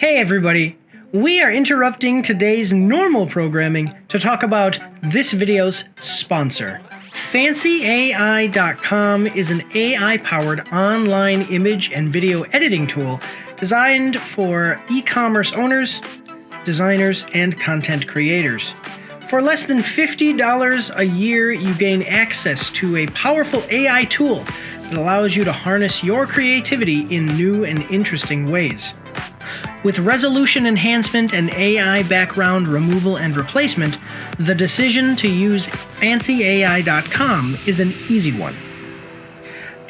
Hey everybody, we are interrupting today's normal programming to talk about this video's sponsor. FancyAI.com is an AI-powered online image and video editing tool designed for e-commerce owners, designers, and content creators. For less than $50 a year, you gain access to a powerful AI tool that allows you to harness your creativity in new and interesting ways. With resolution enhancement and AI background removal and replacement, the decision to use FancyAI.com is an easy one.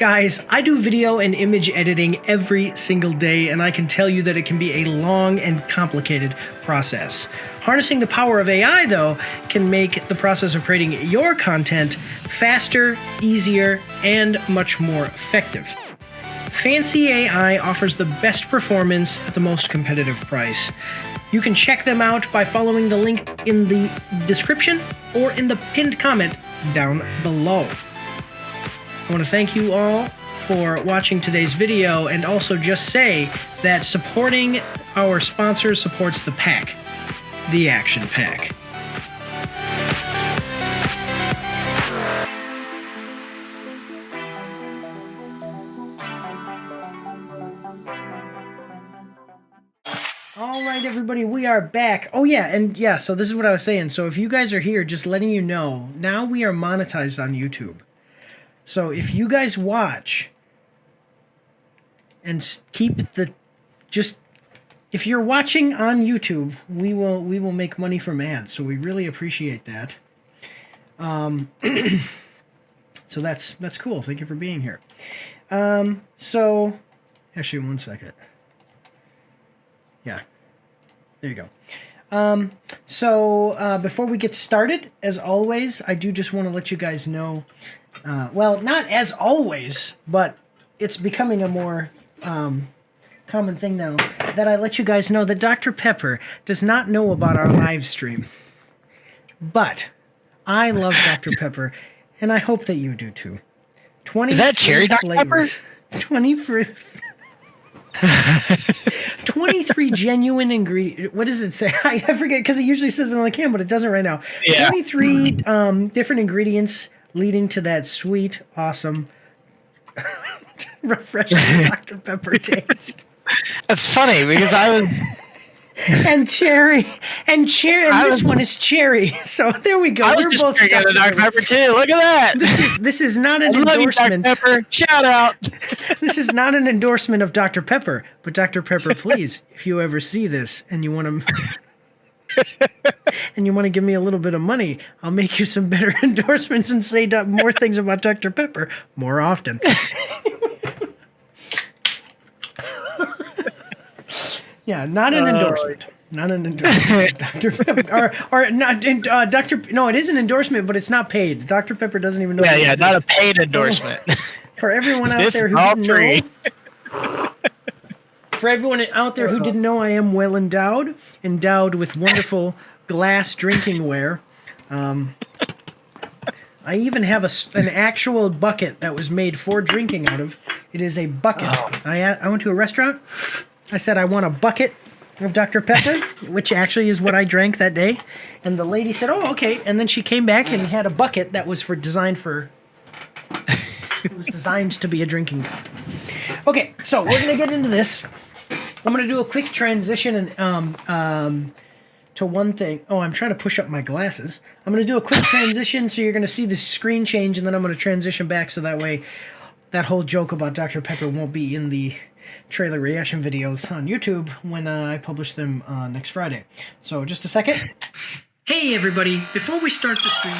Guys, I do video and image editing every single day, and I can tell you that it can be a long and complicated process. Harnessing the power of AI, though, can make the process of creating your content faster, easier, and much more effective. Fancy AI offers the best performance at the most competitive price. You can check them out by following the link in the description or in the pinned comment down below. I want to thank you all for watching today's video and also just say that supporting our sponsor supports the pack, the Action Pack. All right, everybody, we are back. Oh, yeah, and yeah, so this is what I was saying. So if you guys are here, just letting you know, now we are monetized on YouTube. So if you guys watch and keep the, just, if you're watching on YouTube, we will make money from ads. So we really appreciate that. So that's cool. Thank you for being here. So actually, one second. Yeah, there you go. Before we get started, as always, I do just want to let you guys know, well, not as always, but it's becoming a more common thing now, that I let you guys know that Dr. Pepper does not know about our live stream. But I love Dr. Pepper, and I hope that you do too. 20 Is that cherry Dr. Pepper? 23 genuine ingredients. What does it say? I forget because it usually says it on the can, but it doesn't right now. Yeah. 23 different ingredients leading to that sweet, awesome, refreshing Dr. Pepper taste. That's funny because I was... and cherry, and this one is cherry. So there we go. I was just drinking a Dr. Pepper too. Look at that. This is not an endorsement. Dr. Pepper. Shout out. This is not an endorsement of Dr. Pepper, but Dr. Pepper, please, if you ever see this and you want to give me a little bit of money, I'll make you some better endorsements and say more things about Dr. Pepper more often. Yeah, not an endorsement. Not an endorsement. Dr. Pepper, or not, Dr. No, it is an endorsement, but it's not paid. Dr. Pepper doesn't even know. Yeah, not a paid endorsement. For everyone out there who didn't know, for everyone out there who didn't know, I am well endowed with wonderful glass drinking ware. I even have an actual bucket that was made for drinking out of. It is a bucket. Oh. I went to a restaurant. I said, I want a bucket of Dr. Pepper, which actually is what I drank that day. And the lady said, oh, okay. And then she came back and had a bucket that was designed to be a drinking cup. Okay, so we're going to get into this. I'm going to do a quick transition to one thing. Oh, I'm trying to push up my glasses. I'm going to do a quick transition, so you're going to see the screen change, and then I'm going to transition back so that way that whole joke about Dr. Pepper won't be in the trailer reaction videos on YouTube when I publish them next Friday. So just a second. Hey everybody, before we start the stream.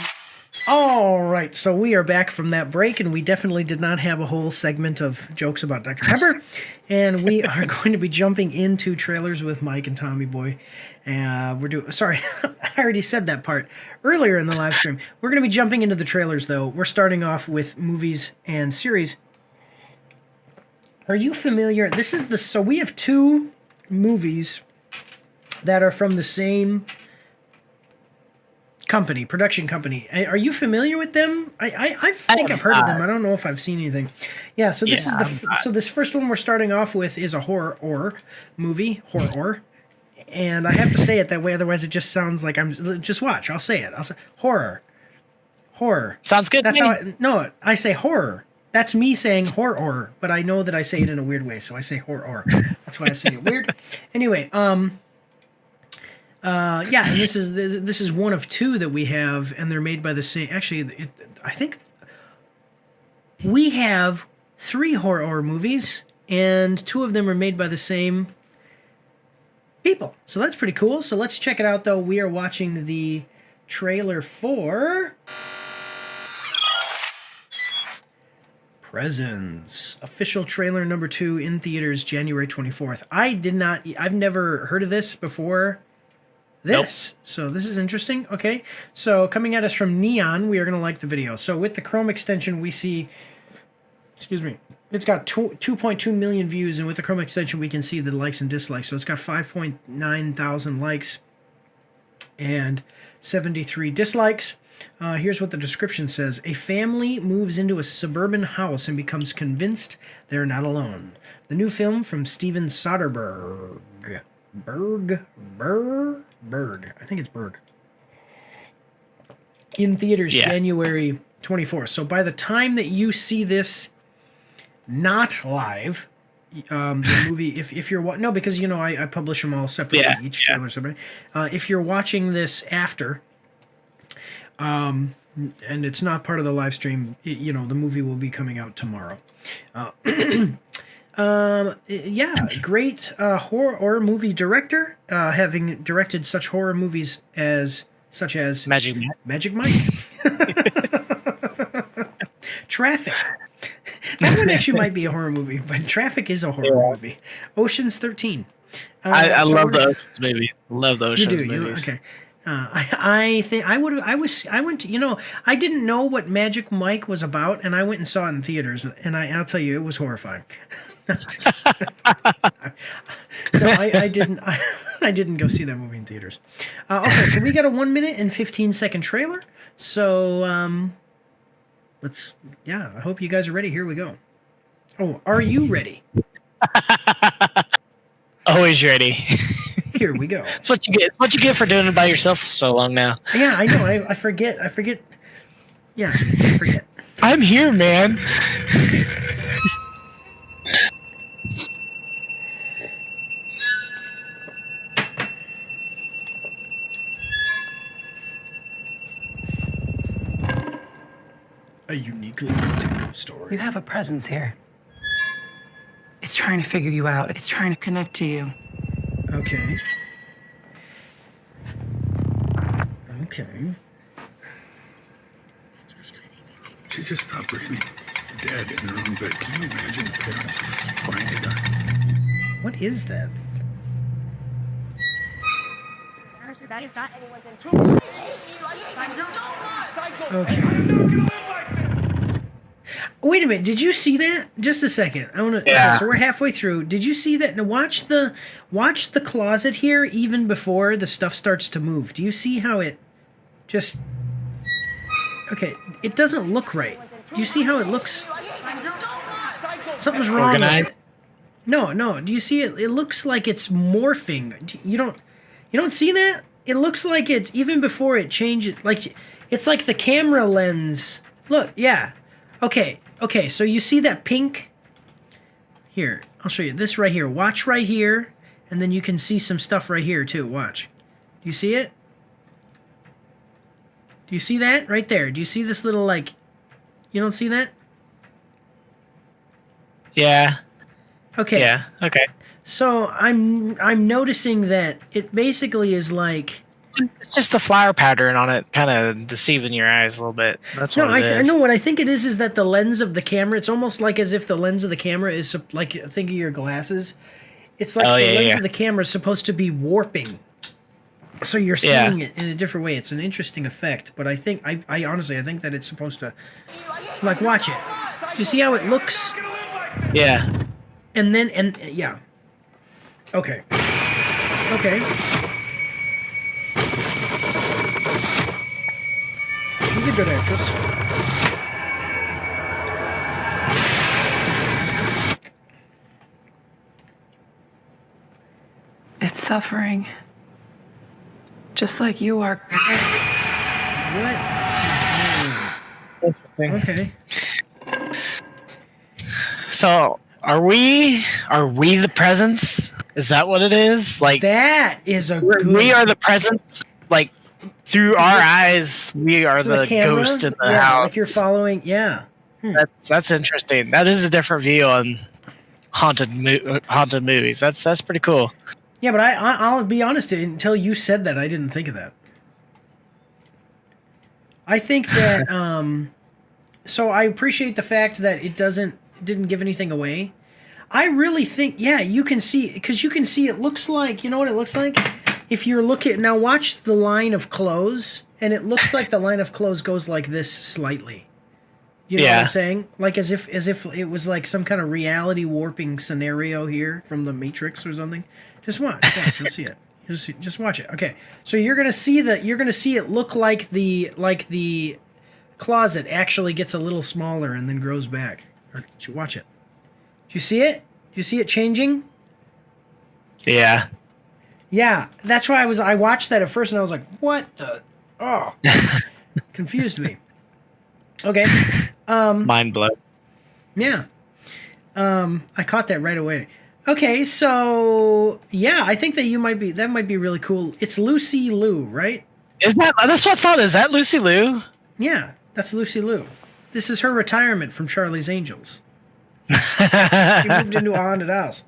All right, so we are back from that break, and we definitely did not have a whole segment of jokes about Dr. Pepper, and we are going to be jumping into trailers with Mike and Tommy Boy. Sorry, I already said that part earlier in the live stream. We're going to be jumping into the trailers, though. We're starting off with movies and series. Are you familiar? So we have two movies that are from the same company, production company. Are you familiar with them? I think I've heard of them. I don't know if I've seen anything. Yeah. So this is so this first one we're starting off with is a horror movie. And I have to say it that way, otherwise it just sounds like I'm. Just watch. I'll say it. I'll say horror. Sounds good. That's how. I say horror. That's me saying horror, but I know that I say it in a weird way, so I say horror. That's why I say it weird. Anyway, yeah, and this is one of two that we have, and they're made by the same. Actually, I think we have 3 horror movies, and 2 of them are made by the same people. So that's pretty cool. So let's check it out, though. We are watching the trailer for Presence. Official trailer number 2 in theaters January 24th. I've never heard of this before this. Nope. So this is interesting. Okay. So coming at us from Neon, we are going to like the video. So with the Chrome extension, we see, excuse me, it's got 2.2 million views, and with the Chrome extension, we can see the likes and dislikes. So it's got 5.9 thousand likes and 73 dislikes. Here's what the description says. A family moves into a suburban house and becomes convinced they're not alone. The new film from Steven Soderbergh. Berg. I think it's Berg. In theaters January 24th. So by the time that you see this not live, the movie, if you're no, because I publish them all separately, each trailer separately. If you're watching this after, and it's not part of the live stream, the movie will be coming out tomorrow. Yeah, great horror movie director, having directed such horror movies such as Magic Mike. Traffic. That one actually might be a horror movie, but Traffic is a horror movie. Ocean's 13. I love the Ocean's movies. Love the Ocean's movies. Okay. I think I went to, I didn't know what Magic Mike was about, and I went and saw it in theaters, and I'll tell you, it was horrifying. No, I didn't. I didn't go see that movie in theaters. Okay, so we got a 1 minute and 15-second trailer. So I hope you guys are ready. Here we go. Oh, are you ready? Always ready. Here we go. It's what you get. It's what you get for doing it by yourself for so long now. Yeah, I know. I forget. Yeah, I forget. I'm here, man. A uniquely addictive story. You have a presence here. It's trying to figure you out. It's trying to connect to you. Okay. She just stopped breathing. Dead in their own bed. Can you imagine the parents finding her? What is that? Okay. Wait a minute. Did you see that? Just a second. I want to. Yeah. Okay, so we're halfway through. Did you see that? Now watch the closet here. Even before the stuff starts to move. Do you see how it just? Okay. It doesn't look right. Do you see how it looks? Something's wrong. Organized? With it. No. Do you see it? It looks like it's morphing. You don't see that? It looks like it's even before it changes. Like it's like the camera lens. Look, yeah. Okay. So you see that pink? Here, I'll show you this right here. Watch right here, and then you can see some stuff right here too. Watch. Do you see it? Do you see that right there? Do you see this little like? You don't see that? Yeah. Okay. Yeah. Okay. So I'm noticing that it basically is like. It's just the flower pattern on it, kind of deceiving your eyes a little bit. That's what it is. I know what I think it is that the lens of the camera. It's almost like as if the lens of the camera is like think of your glasses. It's like the lens of the camera is supposed to be warping, so you're seeing it in a different way. It's an interesting effect, but I think I honestly think that it's supposed to like watch it. Do you see how it looks? Yeah. And yeah. Okay. She's a good actress. It's suffering. Just like you are. What? Interesting. Okay. So are we the presence? Is that what it is? Like That is a good... we are the presence. Like through our eyes, we are the camera? ghost in the yeah, house. like you're following... Yeah. That's interesting. That is a different view on haunted movies. That's pretty cool. Yeah, but I'll be honest, until you said that, I didn't think of that. I think that... so I appreciate the fact that it didn't give anything away. I really think, yeah, you can see, because you can see it looks like, you know what it looks like? If you're looking, now watch the line of clothes, and it looks like the line of clothes goes like this slightly. You know what I'm saying? Like as if it was like some kind of reality warping scenario here from the Matrix or something. Just watch, you'll see it. Just watch it. Okay, so you're gonna see it look like the closet actually gets a little smaller and then grows back. Watch it. Do you see it? Do you see it changing? Yeah. Yeah, that's why I watched that at first and I was like, what the? Oh. Confused me. Okay. Mind blown. Yeah. I caught that right away. Okay, so yeah, I think that might be really cool. It's Lucy Liu, right? That's what I thought. Is that Lucy Liu? Yeah, that's Lucy Liu. This is her retirement from Charlie's Angels. She moved into a haunted house.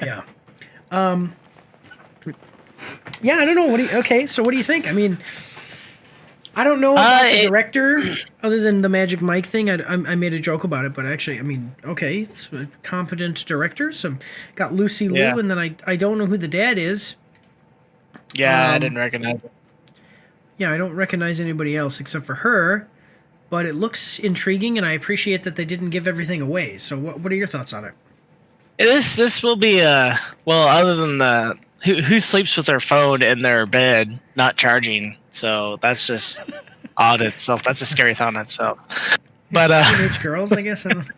Yeah. Yeah, I don't know. Okay, so what do you think? I mean, I don't know about the director, other than the Magic Mike thing. I made a joke about it, but actually, I mean, okay, it's a competent director. So got Lucy Liu, and then I don't know who the dad is. Yeah, I didn't recognize it. Yeah, I don't recognize anybody else except for her, but it looks intriguing, and I appreciate that they didn't give everything away. So what are your thoughts on it? This will be well, other than the who sleeps with their phone in their bed not charging, so that's just odd itself. That's a scary thought in itself. But teenage girls, I guess. I don't...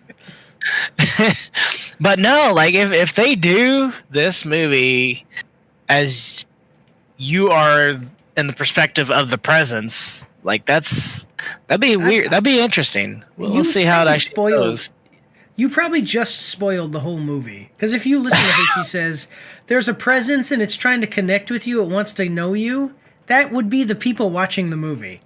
But no, like if they do this movie as you are in the perspective of the presence, like that'd be weird. That'd be interesting. We'll see how it actually goes. You probably just spoiled the whole movie. Because if you listen to her, she says, there's a presence and it's trying to connect with you. It wants to know you. That would be the people watching the movie.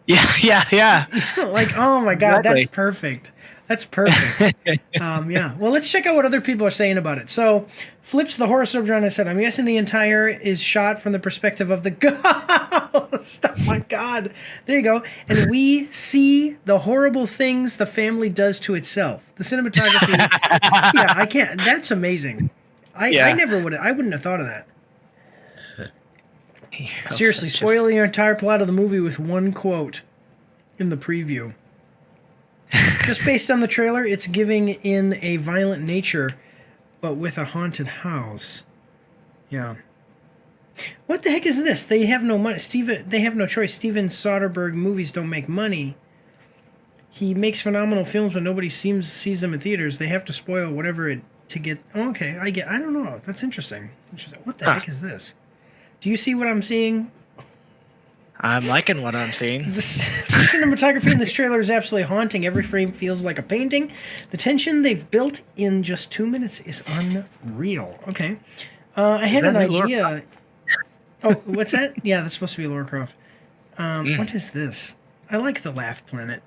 Yeah. Like, oh my God, Exactly. That's perfect. That's perfect. Yeah. Well, let's check out what other people are saying about it. So, Flips the Horror Subgenre said, I'm guessing the entire is shot from the perspective of the ghost. Oh my God. There you go. And we see the horrible things the family does to itself. The cinematography. Yeah, I can't. That's amazing. I wouldn't have thought of that. Seriously, spoiling your entire plot of the movie with one quote in the preview. Just based on the trailer, it's giving in a violent nature, but with a haunted house. Yeah. What the heck is this? They have no money. They have no choice. Steven Soderbergh movies don't make money. He makes phenomenal films, but nobody sees them in theaters. They have to spoil whatever to get. Oh, okay, I don't know. That's interesting. What the heck is this? Do you see what I'm seeing? I'm liking what I'm seeing. The cinematography in this trailer is absolutely haunting. Every frame feels like a painting. The tension they've built in just 2 minutes is unreal. Okay. I had an idea. Oh, what's that? Yeah, that's supposed to be Lara Croft. What is this? I like the Laugh Planet.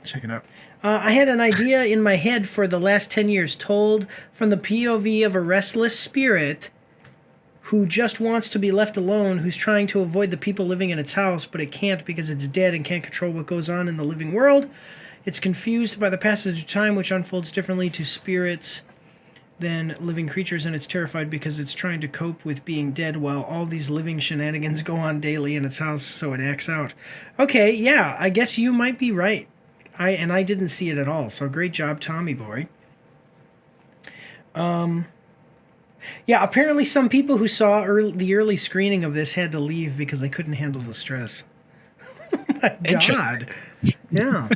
Check it out. I had an idea in my head for the last 10 years told from the POV of a restless spirit who just wants to be left alone, who's trying to avoid the people living in its house, but it can't because it's dead and can't control what goes on in the living world. It's confused by the passage of time, which unfolds differently to spirits than living creatures, and it's terrified because it's trying to cope with being dead while all these living shenanigans go on daily in its house, so it acts out. Okay, yeah, I guess you might be right. I didn't see it at all, so great job, Tommy boy. Yeah, apparently some people who saw the early screening of this had to leave because they couldn't handle the stress. My God. Yeah.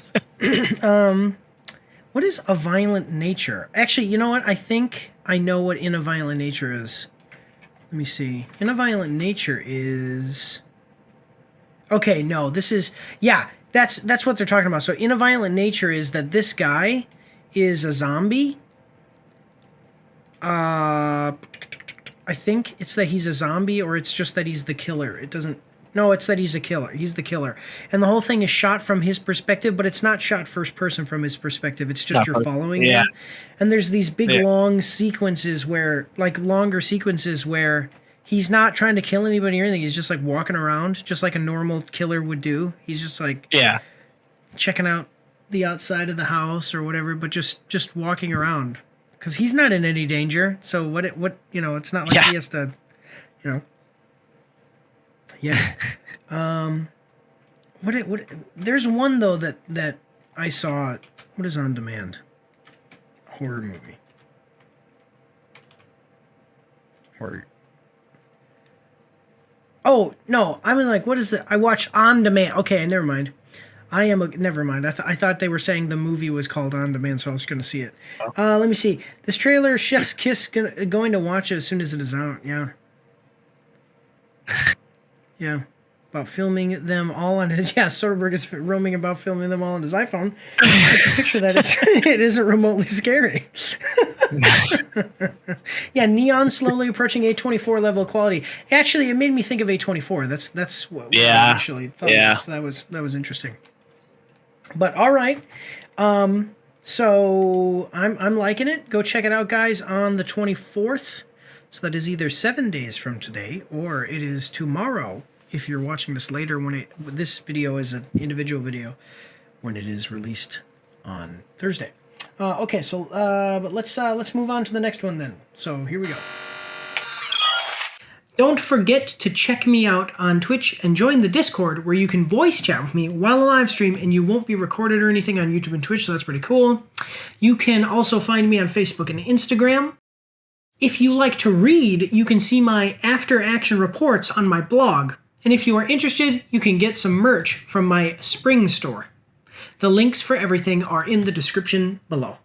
What is a violent nature? Actually, you know what? I think I know what in a violent nature is. Let me see. In a violent nature is... Okay, no, this is... Yeah, that's what they're talking about. So in a violent nature is that this guy is a zombie. I think it's that he's a zombie, or it's just that he's the killer. It doesn't... No, it's that he's a killer. He's the killer. And the whole thing is shot from his perspective, but it's not shot first person from his perspective. It's just you're following him. And there's these big, long sequences where, like, longer sequences where he's not trying to kill anybody or anything. He's just, like, walking around, just like a normal killer would do. He's just, like, checking out the outside of the house or whatever, but just walking around. Because he's not in any danger. So what, it's not like he has to, Yeah. There's one though that I saw. What is on demand? Horror movie. Horror. Oh no! I mean, like, what is it? I watched On Demand. Okay, never mind. Never mind. I thought they were saying the movie was called On Demand, so I was going to see it. Let me see. This trailer, Chef's Kiss, going to watch it as soon as it is out. Yeah. Yeah, about filming them all on his... Yeah, Soderbergh is roaming about filming them all on his iPhone. I can picture that it isn't remotely scary. Yeah, Neon slowly approaching A24 level of quality. Actually, it made me think of A24. That's what I initially thought. Yeah. That was interesting. But all right, so I'm liking it. Go check it out, guys, on the 24th. So that is either 7 days from today, or it is tomorrow. If you're watching this later, this video is an individual video when it is released on Thursday. Okay, so but let's move on to the next one then. So here we go. Don't forget to check me out on Twitch and join the Discord, where you can voice chat with me while I live stream, and you won't be recorded or anything on YouTube and Twitch, so that's pretty cool. You can also find me on Facebook and Instagram. If you like to read, you can see my after-action reports on my blog. And if you are interested, you can get some merch from my spring store. The links for everything are in the description below.